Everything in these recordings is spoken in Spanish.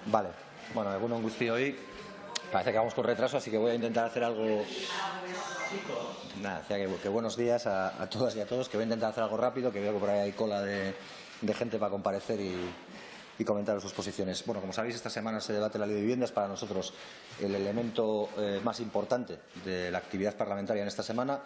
Vale, bueno, alguno angustio hoy. Parece que vamos con retraso, así que voy a intentar hacer algo. Nada, decía que buenos días a todas y a todos, que voy a intentar hacer algo rápido, que veo que por ahí hay cola de gente para comparecer y comentar sus posiciones. Bueno, como sabéis, esta semana se debate la Ley de Vivienda. Es para nosotros el elemento más importante de la actividad parlamentaria en esta semana.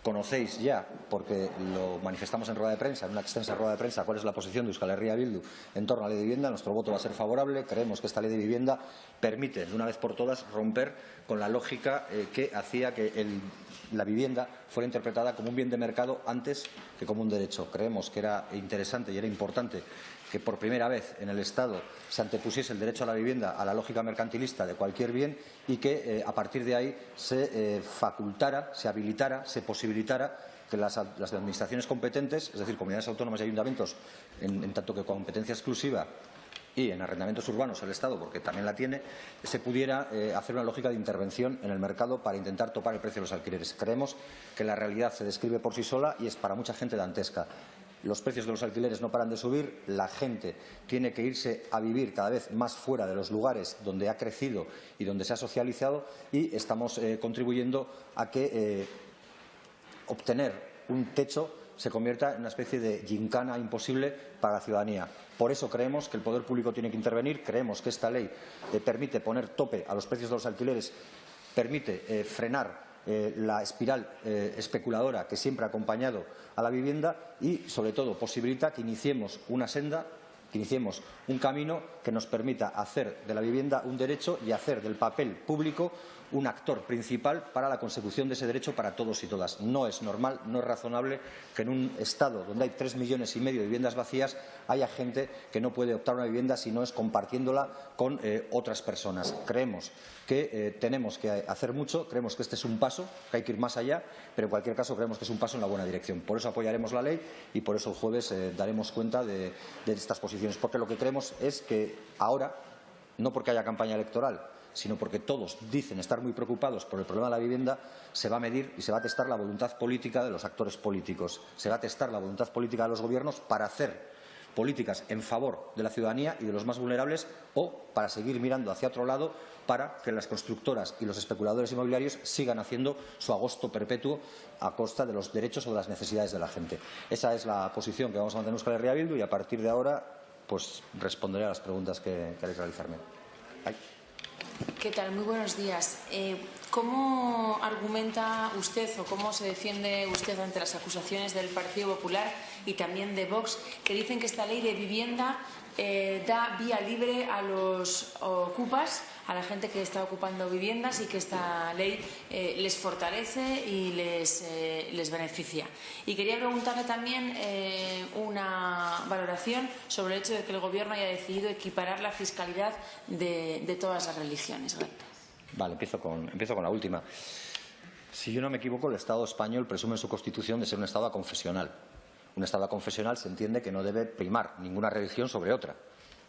Conocéis ya, porque lo manifestamos en rueda de prensa, en una extensa rueda de prensa, cuál es la posición de Euskal Herria Bildu en torno a la ley de vivienda. Nuestro voto va a ser favorable. Creemos que esta ley de vivienda permite, de una vez por todas, romper con la lógica que hacía que la vivienda fuera interpretada como un bien de mercado antes que como un derecho. Creemos que era interesante y era importante que por primera vez en el Estado se antepusiese el derecho a la vivienda a la lógica mercantilista de cualquier bien y que a partir de ahí se facultara, se habilitara, se posibilitara que las administraciones competentes, es decir, comunidades autónomas y ayuntamientos, en tanto que competencia exclusiva y en arrendamientos urbanos el Estado, porque también la tiene, se pudiera hacer una lógica de intervención en el mercado para intentar topar el precio de los alquileres. Creemos que la realidad se describe por sí sola y es para mucha gente dantesca. Los precios de los alquileres no paran de subir, la gente tiene que irse a vivir cada vez más fuera de los lugares donde ha crecido y donde se ha socializado, y estamos contribuyendo a que obtener un techo se convierta en una especie de gincana imposible para la ciudadanía. Por eso creemos que el poder público tiene que intervenir. Creemos que esta ley permite poner tope a los precios de los alquileres, permite frenar la espiral especuladora que siempre ha acompañado a la vivienda y, sobre todo, posibilita que iniciemos una senda, que iniciemos un camino que nos permita hacer de la vivienda un derecho y hacer del papel público un actor principal para la consecución de ese derecho para todos y todas. No es normal, no es razonable que en un Estado donde hay 3,5 millones de viviendas vacías haya gente que no puede optar a una vivienda si no es compartiéndola con otras personas. Creemos que tenemos que hacer mucho, creemos que este es un paso, que hay que ir más allá, pero en cualquier caso creemos que es un paso en la buena dirección. Por eso apoyaremos la ley y por eso el jueves daremos cuenta de estas posiciones, porque lo que creemos es que ahora, no porque haya campaña electoral, sino porque todos dicen estar muy preocupados por el problema de la vivienda, se va a medir y se va a testar la voluntad política de los actores políticos. Se va a testar la voluntad política de los gobiernos para hacer políticas en favor de la ciudadanía y de los más vulnerables, o para seguir mirando hacia otro lado para que las constructoras y los especuladores inmobiliarios sigan haciendo su agosto perpetuo a costa de los derechos o de las necesidades de la gente. Esa es la posición que vamos a mantener Euskal Herria Bildu y a partir de ahora pues responderé a las preguntas que queréis realizarme. Ay. ¿Qué tal? Muy buenos días. ¿Cómo argumenta usted o cómo se defiende usted ante las acusaciones del Partido Popular y también de Vox, que dicen que esta ley de vivienda da vía libre a los ocupas, a la gente que está ocupando viviendas, y que esta ley les fortalece y les beneficia? Y quería preguntarle también una valoración sobre el hecho de que el Gobierno haya decidido equiparar la fiscalidad de todas las religiones. Vale, empiezo con la última. Si yo no me equivoco, el Estado español presume en su Constitución de ser un Estado aconfesional. Un Estado aconfesional se entiende que no debe primar ninguna religión sobre otra.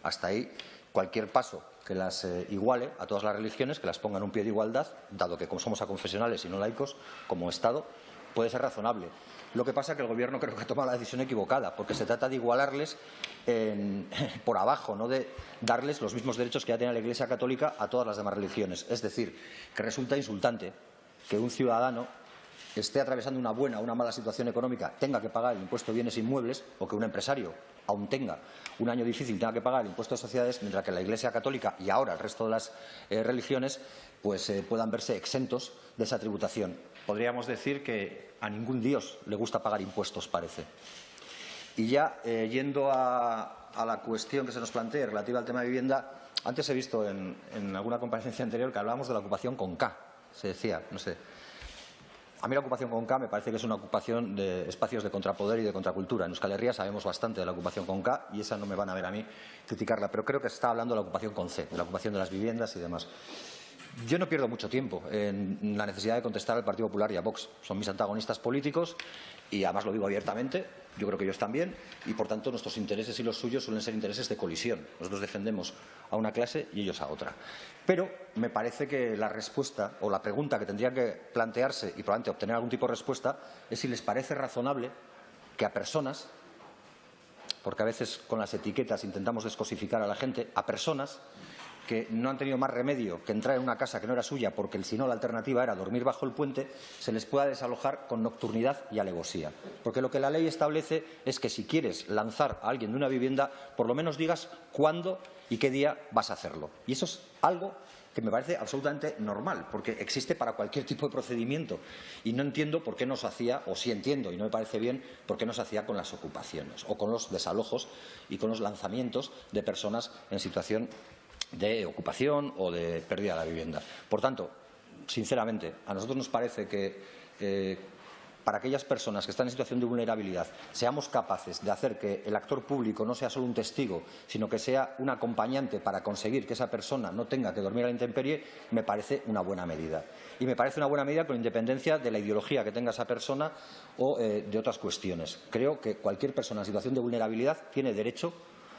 Hasta ahí, cualquier paso que las iguale a todas las religiones, que las ponga en un pie de igualdad, dado que como somos aconfesionales y no laicos, como Estado, puede ser razonable. Lo que pasa es que el Gobierno creo que ha tomado la decisión equivocada, porque se trata de igualarles por abajo, no de darles los mismos derechos que ya tiene la Iglesia Católica a todas las demás religiones. Es decir, que resulta insultante que un ciudadano esté atravesando una buena o una mala situación económica, tenga que pagar el impuesto de bienes inmuebles, o que un empresario, aún tenga un año difícil, tenga que pagar el impuesto de sociedades, mientras que la Iglesia Católica y ahora el resto de las religiones pues puedan verse exentos de esa tributación. Podríamos decir que a ningún Dios le gusta pagar impuestos, parece. Y ya yendo a la cuestión que se nos plantea relativa al tema de vivienda, antes he visto en alguna comparecencia anterior que hablábamos de la ocupación con K. Se decía, no sé. A mí la ocupación con K me parece que es una ocupación de espacios de contrapoder y de contracultura. En Euskal Herria sabemos bastante de la ocupación con K y esa no me van a ver a mí criticarla, pero creo que se está hablando de la ocupación con C, de la ocupación de las viviendas y demás. Yo no pierdo mucho tiempo en la necesidad de contestar al Partido Popular y a Vox. Son mis antagonistas políticos y además lo digo abiertamente. Yo creo que ellos también y, por tanto, nuestros intereses y los suyos suelen ser intereses de colisión. Nosotros defendemos a una clase y ellos a otra. Pero me parece que la respuesta o la pregunta que tendrían que plantearse y probablemente obtener algún tipo de respuesta es si les parece razonable que a personas, porque a veces con las etiquetas intentamos descosificar a la gente, a personas que no han tenido más remedio que entrar en una casa que no era suya porque si no la alternativa era dormir bajo el puente, se les pueda desalojar con nocturnidad y alevosía. Porque lo que la ley establece es que si quieres lanzar a alguien de una vivienda, por lo menos digas cuándo y qué día vas a hacerlo. Y eso es algo que me parece absolutamente normal, porque existe para cualquier tipo de procedimiento. Y no entiendo por qué no se hacía, o sí entiendo, y no me parece bien, por qué no se hacía con las ocupaciones o con los desalojos y con los lanzamientos de personas en situación de ocupación o de pérdida de la vivienda. Por tanto, sinceramente, a nosotros nos parece que para aquellas personas que están en situación de vulnerabilidad seamos capaces de hacer que el actor público no sea solo un testigo, sino que sea un acompañante para conseguir que esa persona no tenga que dormir a la intemperie, me parece una buena medida. Y me parece una buena medida con independencia de la ideología que tenga esa persona o de otras cuestiones. Creo que cualquier persona en situación de vulnerabilidad tiene derecho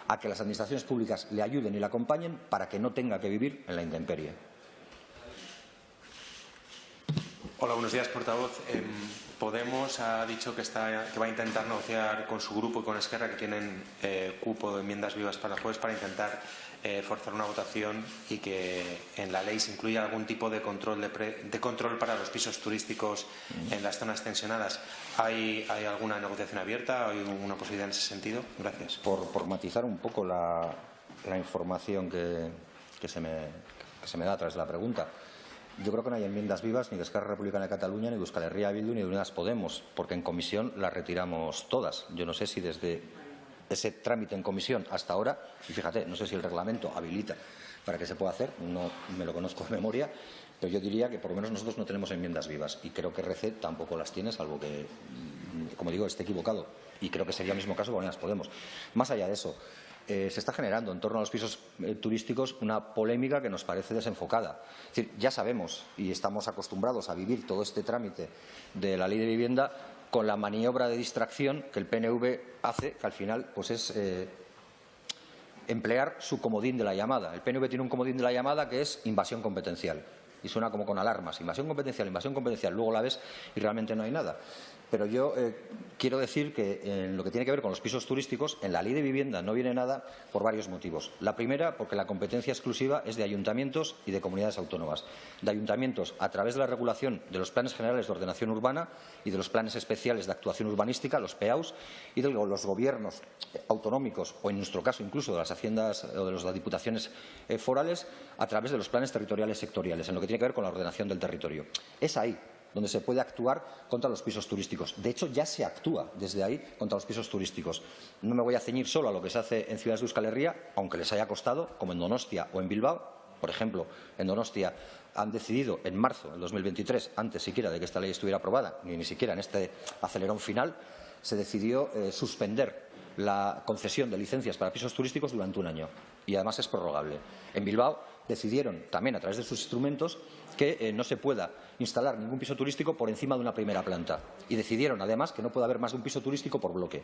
a que las administraciones públicas le ayuden y le acompañen para que no tenga que vivir en la intemperie. Hola, buenos días, portavoz. Podemos ha dicho que va a intentar negociar con su grupo y con Esquerra, que tienen cupo de enmiendas vivas para el jueves, para intentar forzar una votación y que en la ley se incluya algún tipo de control para los pisos turísticos en las zonas tensionadas. ¿Hay alguna negociación abierta? ¿Hay una posibilidad en ese sentido? Gracias. Por matizar un poco la información que se me da a través de la pregunta. Yo creo que no hay enmiendas vivas ni de Esquerra Republicana de Cataluña, ni de Euskal Herria Bildu, ni de Unidas Podemos, porque en comisión las retiramos todas. Yo no sé si desde ese trámite en comisión hasta ahora, y fíjate, no sé si el reglamento habilita para que se pueda hacer, no me lo conozco de memoria, pero yo diría que por lo menos nosotros no tenemos enmiendas vivas y creo que RC tampoco las tiene, salvo que, como digo, esté equivocado. Y creo que sería el mismo caso con Unidas Podemos. Más allá de eso, se está generando en torno a los pisos turísticos una polémica que nos parece desenfocada. Es decir, ya sabemos y estamos acostumbrados a vivir todo este trámite de la ley de vivienda con la maniobra de distracción que el PNV hace, que al final pues es emplear su comodín de la llamada. El PNV tiene un comodín de la llamada que es invasión competencial. Y suena como con alarmas. Invasión competencial, luego la ves y realmente no hay nada. Pero yo quiero decir que en lo que tiene que ver con los pisos turísticos, en la ley de vivienda no viene nada por varios motivos. La primera, porque la competencia exclusiva es de ayuntamientos y de comunidades autónomas. De ayuntamientos a través de la regulación de los planes generales de ordenación urbana y de los planes especiales de actuación urbanística, los PEAUs, y de los gobiernos autonómicos, o en nuestro caso incluso de las haciendas o de las diputaciones forales, a través de los planes territoriales sectoriales, en lo que tiene que ver con la ordenación del territorio. Es ahí donde se puede actuar contra los pisos turísticos. De hecho, ya se actúa desde ahí contra los pisos turísticos. No me voy a ceñir solo a lo que se hace en ciudades de Euskal Herria, aunque les haya costado, como en Donostia o en Bilbao. Por ejemplo, en Donostia han decidido en marzo del 2023, antes siquiera de que esta ley estuviera aprobada, ni siquiera en este acelerón final, se decidió suspender la concesión de licencias para pisos turísticos durante un año. Y además es prorrogable. En Bilbao decidieron también a través de sus instrumentos que no se pueda instalar ningún piso turístico por encima de una primera planta. Y decidieron, además, que no puede haber más de un piso turístico por bloque.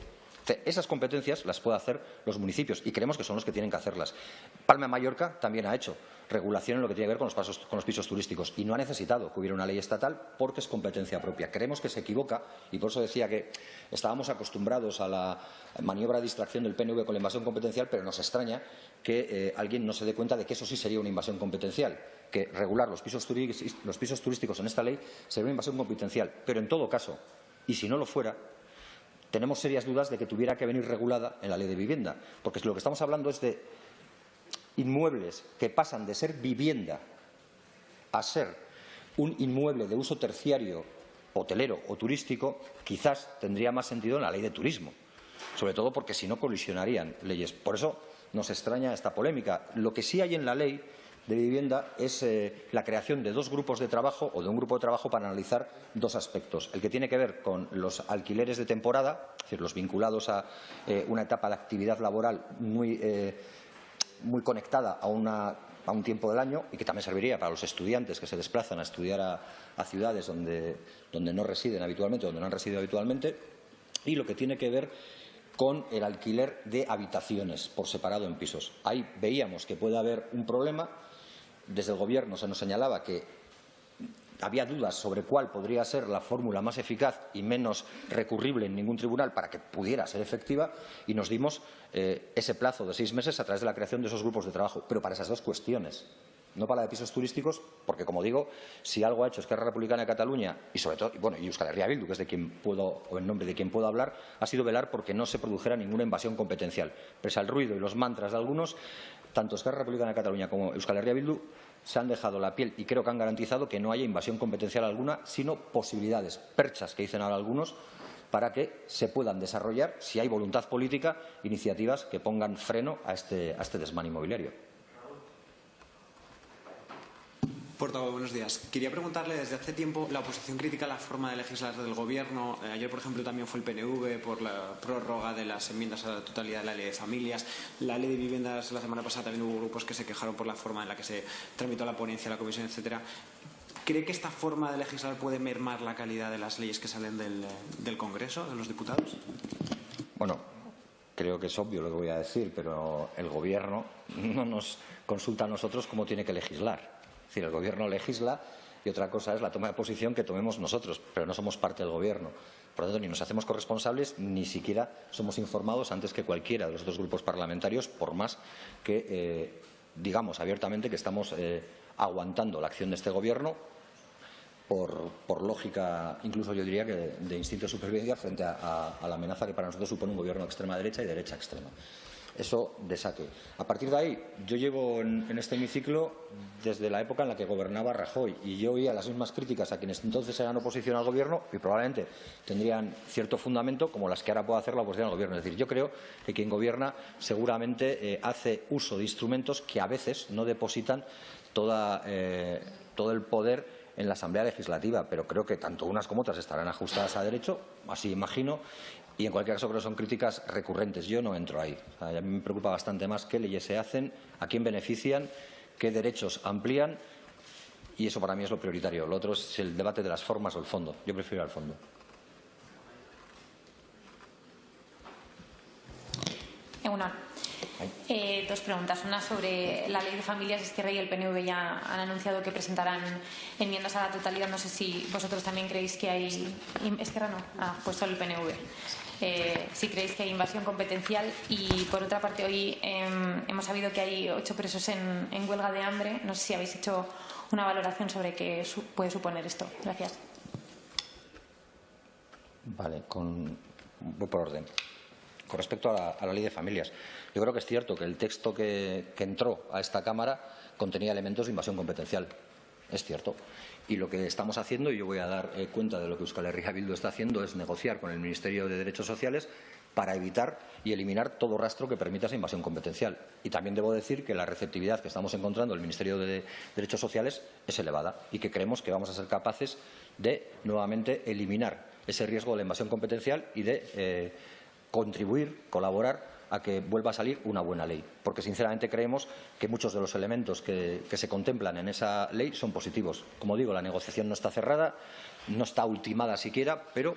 Esas competencias las pueden hacer los municipios y creemos que son los que tienen que hacerlas. Palma de Mallorca también ha hecho regulación en lo que tiene que ver con los pisos turísticos y no ha necesitado que hubiera una ley estatal porque es competencia propia. Creemos que se equivoca y por eso decía que estábamos acostumbrados a la maniobra de distracción del PNV con la invasión competencial, pero nos extraña que alguien no se dé cuenta de que eso sí sería una invasión competencial, que regular los pisos turísticos en esta ley sería una invasión competencial. Pero en todo caso, y si no lo fuera, tenemos serias dudas de que tuviera que venir regulada en la ley de vivienda, porque lo que estamos hablando es de inmuebles que pasan de ser vivienda a ser un inmueble de uso terciario, hotelero o turístico. Quizás tendría más sentido en la ley de turismo, sobre todo porque si no colisionarían leyes. Por eso nos extraña esta polémica. Lo que sí hay en la ley de vivienda es la creación de dos grupos de trabajo o de un grupo de trabajo para analizar dos aspectos. El que tiene que ver con los alquileres de temporada, es decir, los vinculados a una etapa de actividad laboral muy conectada a un tiempo del año y que también serviría para los estudiantes que se desplazan a estudiar a ciudades donde no residen habitualmente, donde no han residido habitualmente, y lo que tiene que ver con el alquiler de habitaciones por separado en pisos. Ahí veíamos que puede haber un problema. Desde el Gobierno se nos señalaba que había dudas sobre cuál podría ser la fórmula más eficaz y menos recurrible en ningún tribunal para que pudiera ser efectiva, y nos dimos ese plazo de 6 meses a través de la creación de esos grupos de trabajo, pero para esas dos cuestiones. No para la de pisos turísticos, porque, como digo, si algo ha hecho Esquerra Republicana de Cataluña y, sobre todo, y Euskal Herria Bildu, que es de quien puedo, o en nombre de quien puedo hablar, ha sido velar porque no se produjera ninguna invasión competencial. Pese al ruido y los mantras de algunos, tanto Esquerra Republicana de Cataluña como Euskal Herria Bildu se han dejado la piel y creo que han garantizado que no haya invasión competencial alguna, sino posibilidades, perchas que dicen ahora algunos, para que se puedan desarrollar, si hay voluntad política, iniciativas que pongan freno a este desmán inmobiliario. Portavoz, buenos días. Quería preguntarle, desde hace tiempo la oposición critica la forma de legislar del Gobierno. Ayer, por ejemplo, también fue el PNV por la prórroga de las enmiendas a la totalidad de la Ley de Familias. La Ley de Viviendas, la semana pasada también hubo grupos que se quejaron por la forma en la que se tramitó la ponencia, la comisión, etcétera. ¿Cree que esta forma de legislar puede mermar la calidad de las leyes que salen del Congreso, de los diputados? Bueno, creo que es obvio lo que voy a decir, pero el Gobierno no nos consulta a nosotros cómo tiene que legislar. Es decir, el Gobierno legisla y otra cosa es la toma de posición que tomemos nosotros, pero no somos parte del Gobierno. Por lo tanto, ni nos hacemos corresponsables, ni siquiera somos informados antes que cualquiera de los otros grupos parlamentarios, por más que digamos abiertamente que estamos aguantando la acción de este Gobierno por lógica, incluso yo diría que de instinto de supervivencia frente a la amenaza que para nosotros supone un Gobierno de extrema derecha y derecha extrema. Eso de saque. A partir de ahí, yo llevo en este hemiciclo desde la época en la que gobernaba Rajoy y yo oía las mismas críticas a quienes entonces eran oposición al Gobierno y probablemente tendrían cierto fundamento como las que ahora puede hacer la oposición al Gobierno. Es decir, yo creo que quien gobierna seguramente hace uso de instrumentos que a veces no depositan todo el poder en la Asamblea Legislativa, pero creo que tanto unas como otras estarán ajustadas a derecho, así imagino. Y, en cualquier caso, creo que son críticas recurrentes. Yo no entro ahí. O sea, a mí me preocupa bastante más qué leyes se hacen, a quién benefician, qué derechos amplían, y eso para mí es lo prioritario. Lo otro es el debate de las formas o el fondo. Yo prefiero el fondo. Dos preguntas. Una sobre la Ley de Familias. Esquerra y el PNV ya han anunciado que presentarán enmiendas a la totalidad. No sé si vosotros también creéis que hay... Esquerra no. Pues solo el PNV. Si creéis que hay invasión competencial. Y, por otra parte, hoy hemos sabido que hay 8 presos en huelga de hambre. No sé si habéis hecho una valoración sobre qué puede suponer esto. Gracias. Vale, voy por orden. Con respecto a la Ley de Familias, yo creo que es cierto que el texto que entró a esta Cámara contenía elementos de invasión competencial. Es cierto. Y lo que estamos haciendo, y yo voy a dar cuenta de lo que Euskal Herria Bildu está haciendo, es negociar con el Ministerio de Derechos Sociales para evitar y eliminar todo rastro que permita esa invasión competencial. Y también debo decir que la receptividad que estamos encontrando en el Ministerio de Derechos Sociales es elevada y que creemos que vamos a ser capaces de nuevamente eliminar ese riesgo de la invasión competencial y de contribuir, colaborar a que vuelva a salir una buena ley, porque sinceramente creemos que muchos de los elementos que se contemplan en esa ley son positivos. Como digo, la negociación no está cerrada, no está ultimada siquiera, pero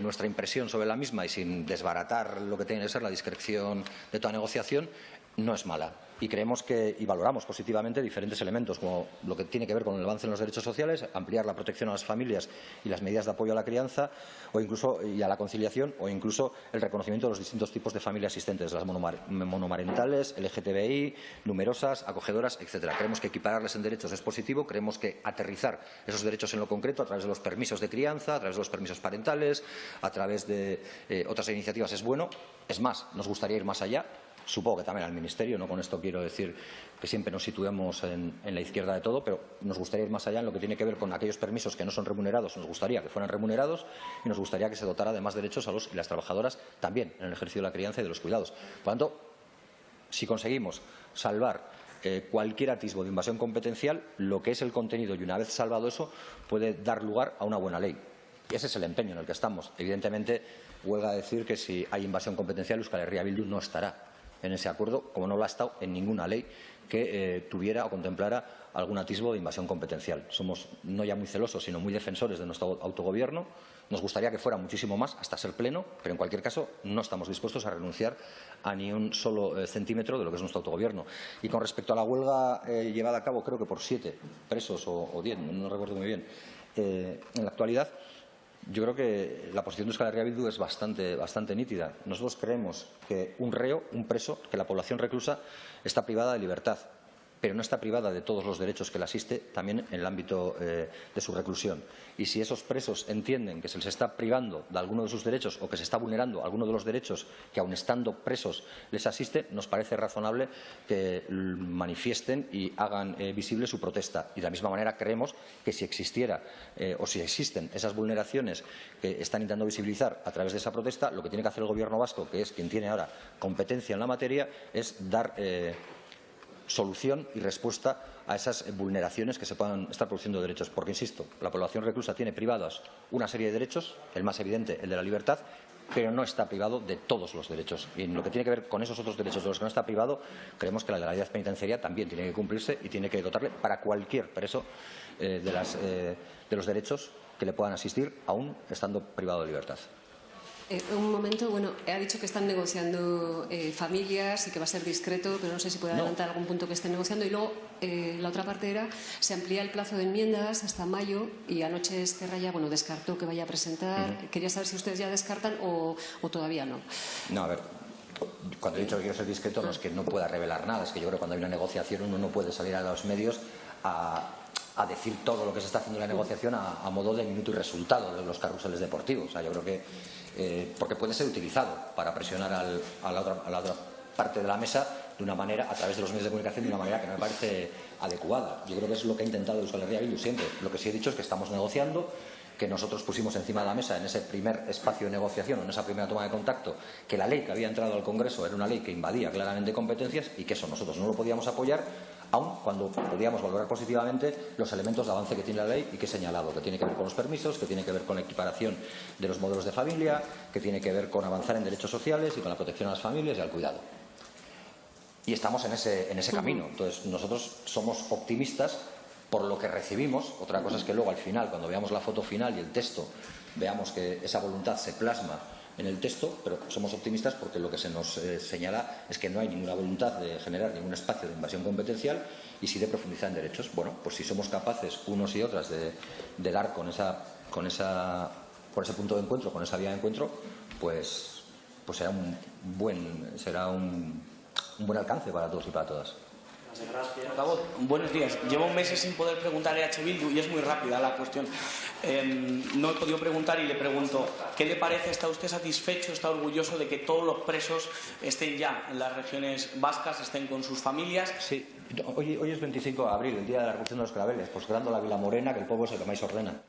nuestra impresión sobre la misma, y sin desbaratar lo que tiene que ser la discreción de toda negociación, no es mala. Y creemos y valoramos positivamente diferentes elementos, como lo que tiene que ver con el avance en los derechos sociales, ampliar la protección a las familias y las medidas de apoyo a la crianza o incluso y a la conciliación, o incluso el reconocimiento de los distintos tipos de familias existentes, las monomarentales, LGTBI, numerosas, acogedoras, etcétera. Creemos que equipararles en derechos es positivo, creemos que aterrizar esos derechos en lo concreto a través de los permisos de crianza, a través de los permisos parentales, a través de otras iniciativas es bueno. Es más, nos gustaría ir más allá. Supongo que también al Ministerio, no con esto quiero decir que siempre nos situemos en la izquierda de todo, pero nos gustaría ir más allá en lo que tiene que ver con aquellos permisos que no son remunerados. Nos gustaría que fueran remunerados y nos gustaría que se dotara de más derechos a los y las trabajadoras también en el ejercicio de la crianza y de los cuidados. Por lo tanto, si conseguimos salvar cualquier atisbo de invasión competencial, lo que es el contenido, y una vez salvado eso, puede dar lugar a una buena ley. Y ese es el empeño en el que estamos. Evidentemente, huelga decir que si hay invasión competencial, Euskal Herria Bildu no estará en ese acuerdo, como no lo ha estado en ninguna ley que tuviera o contemplara algún atisbo de invasión competencial. Somos no ya muy celosos, sino muy defensores de nuestro autogobierno. Nos gustaría que fuera muchísimo más, hasta ser pleno, pero en cualquier caso no estamos dispuestos a renunciar a ni un solo centímetro de lo que es nuestro autogobierno. Y con respecto a la huelga llevada a cabo, creo que por 7 presos o 10, no recuerdo muy bien, en la actualidad, yo creo que la posición de Euskal Herria Bildu es bastante nítida. Nosotros creemos que un reo, un preso, que la población reclusa está privada de libertad, pero no está privada de todos los derechos que le asiste también en el ámbito de su reclusión. Y si esos presos entienden que se les está privando de alguno de sus derechos o que se está vulnerando alguno de los derechos que, aun estando presos, les asiste, nos parece razonable que manifiesten y hagan visible su protesta. Y de la misma manera creemos que si existiera o si existen esas vulneraciones que están intentando visibilizar a través de esa protesta, lo que tiene que hacer el Gobierno vasco, que es quien tiene ahora competencia en la materia, es dar solución y respuesta a esas vulneraciones que se puedan estar produciendo de derechos. Porque, insisto, la población reclusa tiene privados una serie de derechos, el más evidente, el de la libertad, pero no está privado de todos los derechos. Y en lo que tiene que ver con esos otros derechos de los que no está privado, creemos que la legalidad penitenciaria también tiene que cumplirse y tiene que dotarle para cualquier preso de los derechos que le puedan asistir, aún estando privado de libertad. Un momento, bueno, ha dicho que están negociando familias y que va a ser discreto, pero no sé si puede adelantar algún punto que estén negociando. Y luego, la otra parte era, se amplía el plazo de enmiendas hasta mayo y anoche Esquerra ya, bueno, descartó que vaya a presentar. Quería saber si ustedes ya descartan o todavía no. No, a ver, cuando he dicho que quiero ser discreto no es que no pueda revelar nada, es que yo creo que cuando hay una negociación uno no puede salir a los medios a decir todo lo que se está haciendo en la negociación a modo de minuto y resultado de los carruseles deportivos. O sea, yo creo que porque puede ser utilizado para presionar a la otra parte de la mesa de una manera, a través de los medios de comunicación, de una manera que no me parece adecuada. Yo creo que es lo que ha intentado Euskal Herria Bildu siempre. Lo que sí he dicho es que estamos negociando, que nosotros pusimos encima de la mesa en ese primer espacio de negociación, en esa primera toma de contacto, que la ley que había entrado al Congreso era una ley que invadía claramente competencias y que eso nosotros no lo podíamos apoyar, aun cuando podíamos valorar positivamente los elementos de avance que tiene la ley y que he señalado, que tiene que ver con los permisos, que tiene que ver con la equiparación de los modelos de familia, que tiene que ver con avanzar en derechos sociales y con la protección a las familias y al cuidado. Y estamos en ese camino. Entonces, nosotros somos optimistas por lo que recibimos. Otra cosa es que luego, al final, cuando veamos la foto final y el texto, veamos que esa voluntad se plasma en el texto, pero somos optimistas porque lo que se nos señala es que no hay ninguna voluntad de generar ningún espacio de invasión competencial y sí de profundizar en derechos. Bueno, pues si somos capaces, unos y otras, de dar con ese punto de encuentro, con esa vía de encuentro, pues será un buen alcance para todos y para todas. Gracias. Portavoz, buenos días. Llevo meses sin poder preguntar a EH Bildu y es muy rápida la cuestión. No he podido preguntar y le pregunto, ¿qué le parece? ¿Está usted satisfecho, está orgulloso de que todos los presos estén ya en las regiones vascas, estén con sus familias? Sí. Hoy es 25 de abril, el día de la revolución de los claveles, pues creando la Vila Morena, que el pueblo es el que más ordena.